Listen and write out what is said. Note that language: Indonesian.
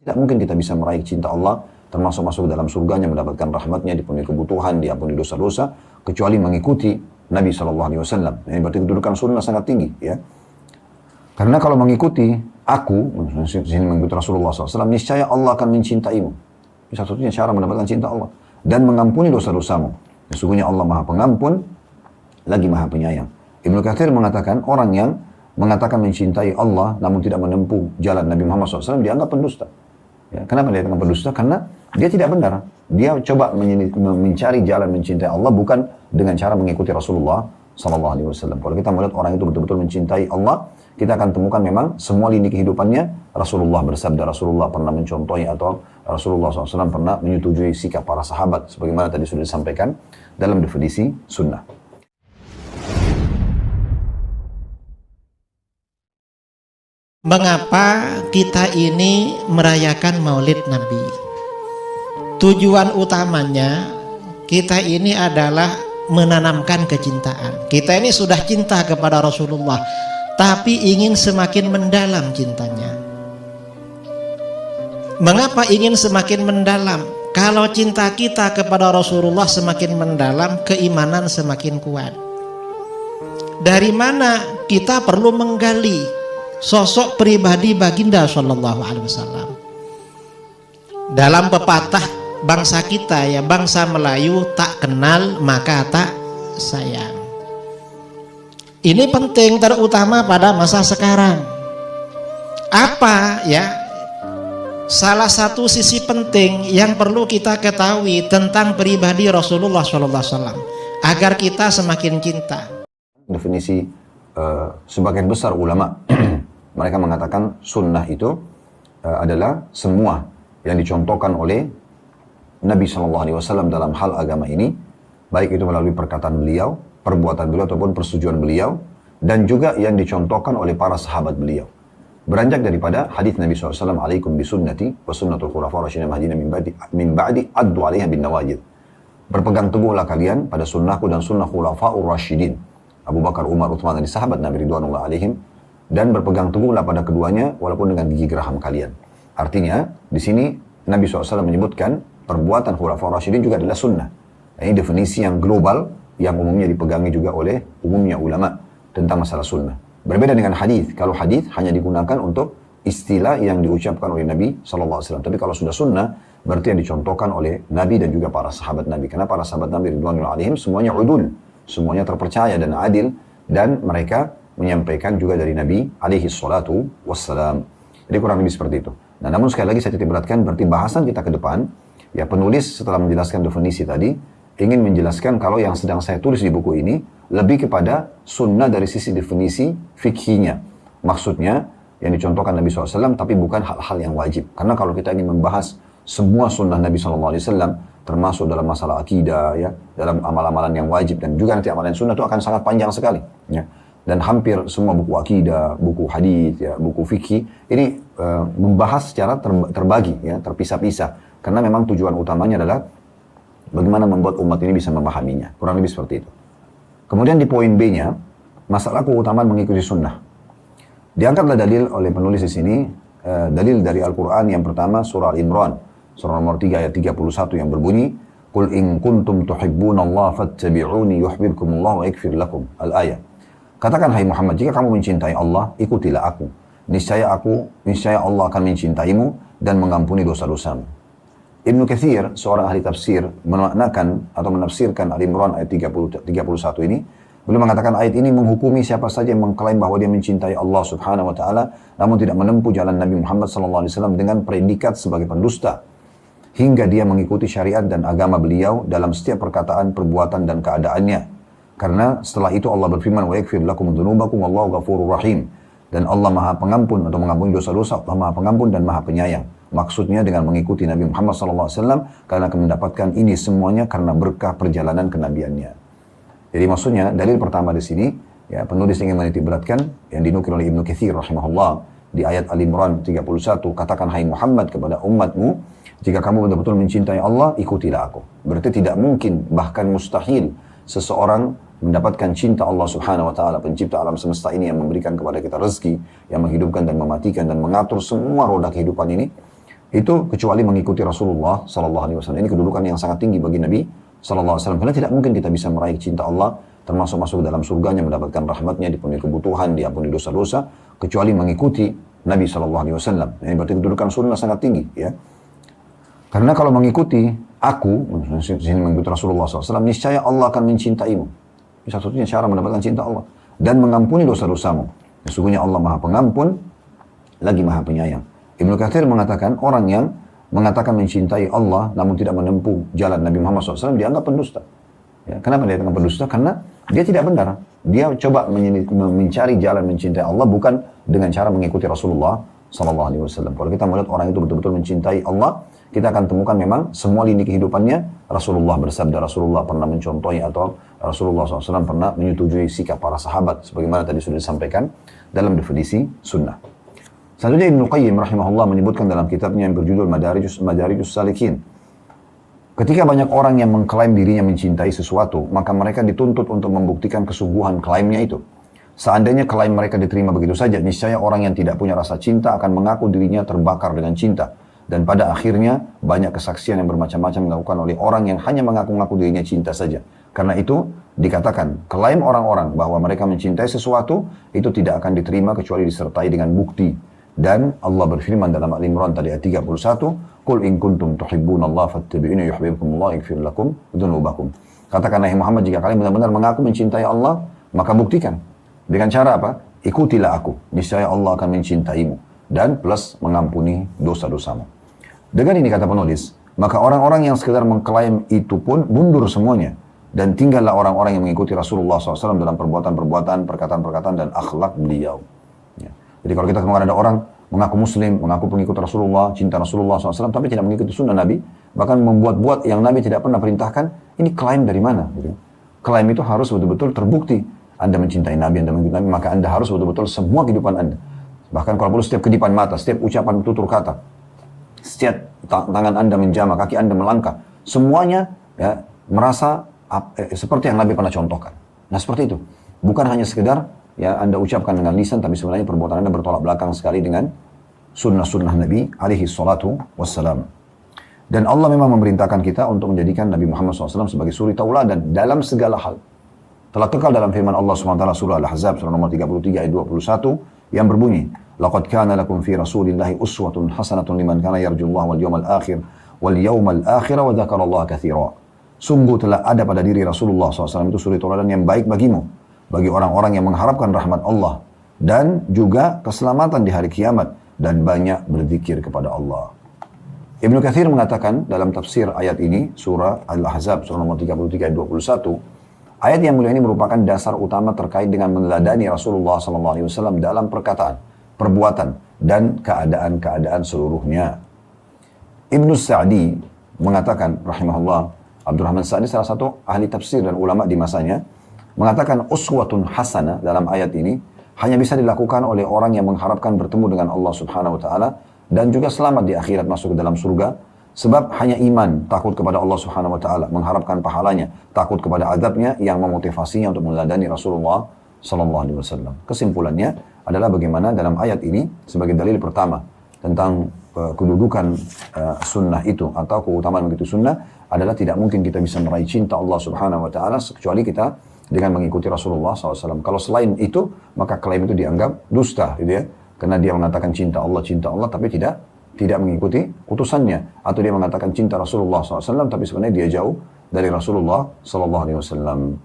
Tidak mungkin kita bisa meraih cinta Allah, termasuk masuk dalam surganya, mendapatkan rahmatnya, dipenuhi kebutuhan, diampuni dosa-dosa, kecuali mengikuti Nabi SAW. Ini berarti kedudukan sunnah sangat tinggi, ya. Karena kalau mengikuti aku, sini mengikuti Rasulullah SAW, niscaya Allah akan mencintaimu. Ini satu-satunya cara mendapatkan cinta Allah. Dan mengampuni dosa-dosamu. Sesungguhnya Allah Maha Pengampun, lagi Maha Penyayang. Ibnu Katsir mengatakan, orang yang mengatakan mencintai Allah, namun tidak menempuh jalan Nabi Muhammad SAW, dianggap pendusta. Ya, kenapa dia dianggap pendusta? Karena dia tidak benar. Dia coba mencari jalan mencintai Allah, bukan dengan cara mengikuti Rasulullah SAW. Kalau kita melihat orang itu betul-betul mencintai Allah, kita akan temukan memang semua lini kehidupannya Rasulullah bersabda, Rasulullah pernah mencontohi, atau Rasulullah SAW pernah menyetujui sikap para sahabat sebagaimana tadi sudah disampaikan dalam definisi sunnah. Mengapa kita ini merayakan Maulid Nabi? Tujuan utamanya kita ini adalah menanamkan kecintaan. Kita ini sudah cinta kepada Rasulullah, tapi ingin semakin mendalam cintanya. Mengapa ingin semakin mendalam? Kalau cinta kita kepada Rasulullah semakin mendalam, keimanan semakin kuat. Dari mana kita perlu menggali sosok pribadi baginda Shallallahu Alaihi Wasallam? Dalam pepatah bangsa kita, ya, bangsa Melayu, tak kenal maka tak sayang. Ini penting, terutama pada masa sekarang. Apa, ya, salah satu sisi penting yang perlu kita ketahui tentang pribadi Rasulullah SAW agar kita semakin cinta. Definisi sebagian besar ulama mereka mengatakan sunnah itu adalah semua yang dicontohkan oleh Nabi SAW dalam hal agama ini, baik itu melalui perkataan beliau, perbuatan beliau ataupun persetujuan beliau, dan juga yang dicontohkan oleh para sahabat beliau. Beranjak daripada hadis Nabi SAW, alaikum bisunnati wa sunnatul khulafa rasyidin mahdina min ba'di addu alaiha bin nawajid. Berpegang teguhlah kalian pada sunnahku dan sunnah khulafaur rasyidin, Abu Bakar, Umar, Uthman, dan sahabat Nabi ridwanullah alaihim, dan berpegang teguhlah pada keduanya walaupun dengan gigi geraham kalian. Artinya di sini Nabi SAW menyebutkan perbuatan khulafaur rasyidin juga adalah sunnah. Ini definisi yang global yang umumnya dipegangi juga oleh umumnya ulama tentang masalah sunnah. Berbeda dengan hadis. Kalau hadis hanya digunakan untuk istilah yang diucapkan oleh Nabi SAW. Tapi kalau sudah sunnah, berarti yang dicontohkan oleh Nabi dan juga para sahabat Nabi. Karena para sahabat Nabi ridwanullah alaihim semuanya udul, semuanya terpercaya dan adil, dan mereka menyampaikan juga dari Nabi alaihi salatu wassalam. Jadi kurang lebih seperti itu. Nah, namun sekali lagi saya titik beratkan, berarti bahasan kita ke depan, ya, penulis setelah menjelaskan definisi tadi, ingin menjelaskan kalau yang sedang saya tulis di buku ini lebih kepada sunnah dari sisi definisi fikihnya. Maksudnya yang dicontohkan Nabi SAW, tapi bukan hal-hal yang wajib. Karena kalau kita ingin membahas semua sunnah Nabi SAW, termasuk dalam masalah akidah, ya, dalam amal-amalan yang wajib, dan juga nanti amalan sunnah, itu akan sangat panjang sekali. Ya. Dan hampir semua buku akidah, buku hadis, ya, buku fikih, ini membahas secara terbagi, ya, terpisah-pisah. Karena memang tujuan utamanya adalah bagaimana membuat umat ini bisa memahaminya. Kurang lebih seperti itu. Kemudian di poin B-nya, masalah keutamaan mengikuti sunnah. Diangkatlah dalil oleh penulis di sini, dalil dari Al-Quran yang pertama, surah Al-Imran, surah nomor 3 ayat 31 yang berbunyi, Qul in kuntum tuhibbunallaha fattabi'uni yuhibbukumullah wa yaghfir lakum. Al-ayat. Katakan, hai Muhammad, jika kamu mencintai Allah, ikutilah aku. Niscaya Allah akan mencintaimu dan mengampuni dosa-dosamu. Ibnu Katsir, seorang ahli tafsir, memaknakan atau menafsirkan Al-Imran ayat 31 ini, beliau mengatakan ayat ini menghukumi siapa saja yang mengklaim bahwa dia mencintai Allah Subhanahu wa taala namun tidak menempuh jalan Nabi Muhammad SAW dengan predikat sebagai pendusta, hingga dia mengikuti syariat dan agama beliau dalam setiap perkataan, perbuatan, dan keadaannya. Karena setelah itu Allah berfirman, wa yaghfir lakum dzunubakum wallahu ghafurur rahim. Dan Allah Maha Pengampun atau mengampuni dosa-dosa, Allah Maha Pengampun dan Maha Penyayang. Maksudnya dengan mengikuti Nabi Muhammad SAW, karena akan mendapatkan ini semuanya karena berkah perjalanan kenabiannya. Jadi maksudnya dalil pertama di sini, ya, penulis ingin menitik beratkan yang dinukil oleh Ibnu Katsir rahimahullah di ayat Al-Imran 31, katakan, hai Muhammad, kepada umatmu, jika kamu betul-betul mencintai Allah, ikutilah aku. Berarti tidak mungkin, bahkan mustahil seseorang mendapatkan cinta Allah Subhanahu wa taala, pencipta alam semesta ini yang memberikan kepada kita rezeki, yang menghidupkan dan mematikan dan mengatur semua roda kehidupan ini, itu kecuali mengikuti Rasulullah sallallahu alaihi wasallam. Ini kedudukan yang sangat tinggi bagi Nabi sallallahu alaihi wasallam. Karena tidak mungkin kita bisa meraih cinta Allah, termasuk masuk dalam surganya, mendapatkan rahmatnya, dipenuhi kebutuhan, diampuni dosa-dosa, kecuali mengikuti Nabi sallallahu alaihi wasallam. Ini berarti kedudukan sunnah sangat tinggi, ya. Karena kalau mengikuti aku, sini mengikuti Rasulullah SAW, niscaya Allah akan mencintaimu. Ini satu-satunya cara mendapatkan cinta Allah. Dan mengampuni dosa-dosamu. Sesungguhnya Allah Maha Pengampun, lagi Maha Penyayang. Ibnu Katsir mengatakan, orang yang mengatakan mencintai Allah, namun tidak menempuh jalan Nabi Muhammad SAW, dianggap pendusta. Ya, kenapa dia dianggap pendusta? Karena dia tidak benar. Dia coba mencari jalan mencintai Allah, bukan dengan cara mengikuti Rasulullah SAW. Kalau kita melihat orang itu betul-betul mencintai Allah, kita akan temukan memang semua lini kehidupannya Rasulullah bersabda, Rasulullah pernah mencontohi, atau Rasulullah SAW pernah menyetujui sikap para sahabat sebagaimana tadi sudah disampaikan dalam definisi sunnah. Selanjutnya Ibnu Qayyim rahimahullah menyebutkan dalam kitabnya yang berjudul Madarijus Salikin, ketika banyak orang yang mengklaim dirinya mencintai sesuatu, maka mereka dituntut untuk membuktikan kesungguhan klaimnya itu. Seandainya klaim mereka diterima begitu saja, niscaya orang yang tidak punya rasa cinta akan mengaku dirinya terbakar dengan cinta. Dan pada akhirnya banyak kesaksian yang bermacam-macam dilakukan oleh orang yang hanya mengaku-ngaku dirinya cinta saja. Karena itu dikatakan klaim orang-orang bahwa mereka mencintai sesuatu itu tidak akan diterima kecuali disertai dengan bukti. Dan Allah berfirman dalam Al-Imran tadi ayat 31, "Qul in kuntum tuhibbunallaha fattabi'uni yuhibbukumullah yaghfir lakum dzunubakum." Katakanlah Muhammad, jika kalian benar-benar mengaku mencintai Allah, maka buktikan. Dengan cara apa? Ikutilah aku, niscaya Allah akan mencintaimu dan plus mengampuni dosa-dosamu. Dengan ini kata penulis, maka orang-orang yang sekedar mengklaim itu pun mundur semuanya. Dan tinggallah orang-orang yang mengikuti Rasulullah SAW dalam perbuatan-perbuatan, perkataan-perkataan, dan akhlak beliau. Ya. Jadi kalau kita kemudian ada orang mengaku muslim, mengaku pengikut Rasulullah, cinta Rasulullah SAW, tapi tidak mengikuti sunnah Nabi, bahkan membuat-buat yang Nabi tidak pernah perintahkan, ini klaim dari mana? Gitu. Klaim itu harus betul-betul terbukti. Anda mencintai Nabi, Anda mengikuti Nabi, maka Anda harus betul-betul semua kehidupan Anda. Bahkan kalau perlu setiap kedipan mata, setiap ucapan tutur kata, setiap tangan Anda menjamah, kaki Anda melangkah, semuanya ya, merasa seperti yang Nabi pernah contohkan. Nah seperti itu. Bukan hanya sekedar ya Anda ucapkan dengan lisan, tapi sebenarnya perbuatan Anda bertolak belakang sekali dengan sunnah-sunnah Nabi alaihi salatu wassalam. Dan Allah memang memerintahkan kita untuk menjadikan Nabi Muhammad SAW sebagai suri tauladan dalam segala hal. Telah kekal dalam firman Allah SWT surah Al-Ahzab surah nomor 33 ayat 21 yang berbunyi, "Laqad kana lakum fi Rasulillahi uswatun hasanatun liman kana yarjullaha wal yawmal akhir wa dzakarallaha katsira." Sungguh telah ada pada diri Rasulullah SAW itu suri tauladan yang baik bagimu, bagi orang-orang yang mengharapkan rahmat Allah dan juga keselamatan di hari kiamat dan banyak berzikir kepada Allah. Ibnu Katsir mengatakan dalam tafsir ayat ini, surah Al-Ahzab, surah nomor 33 ayat 21, ayat yang mulia ini merupakan dasar utama terkait dengan meneladani Rasulullah SAW dalam perkataan, perbuatan, dan keadaan-keadaan seluruhnya. Ibnu Sa'di mengatakan, rahimahullah, Abdurrahman Sa'di salah satu ahli tafsir dan ulama di masanya, mengatakan uswatun hasanah dalam ayat ini hanya bisa dilakukan oleh orang yang mengharapkan bertemu dengan Allah Subhanahu wa Ta'ala dan juga selamat di akhirat masuk ke dalam surga, sebab hanya iman, takut kepada Allah Subhanahu wa Ta'ala, mengharapkan pahalanya, takut kepada azabnya yang memotivasinya untuk meneladani Rasulullah sallallahu alaihi wasallam. Kesimpulannya adalah bagaimana dalam ayat ini sebagai dalil pertama tentang kedudukan sunnah itu atau keutamaan begitu sunnah adalah tidak mungkin kita bisa meraih cinta Allah Subhanahu wa Ta'ala kecuali kita dengan mengikuti Rasulullah SAW. Kalau selain itu, maka klaim itu dianggap dusta, gitu ya. Karena dia mengatakan cinta Allah, tapi tidak mengikuti utusannya. Atau dia mengatakan cinta Rasulullah SAW, tapi sebenarnya dia jauh dari Rasulullah SAW.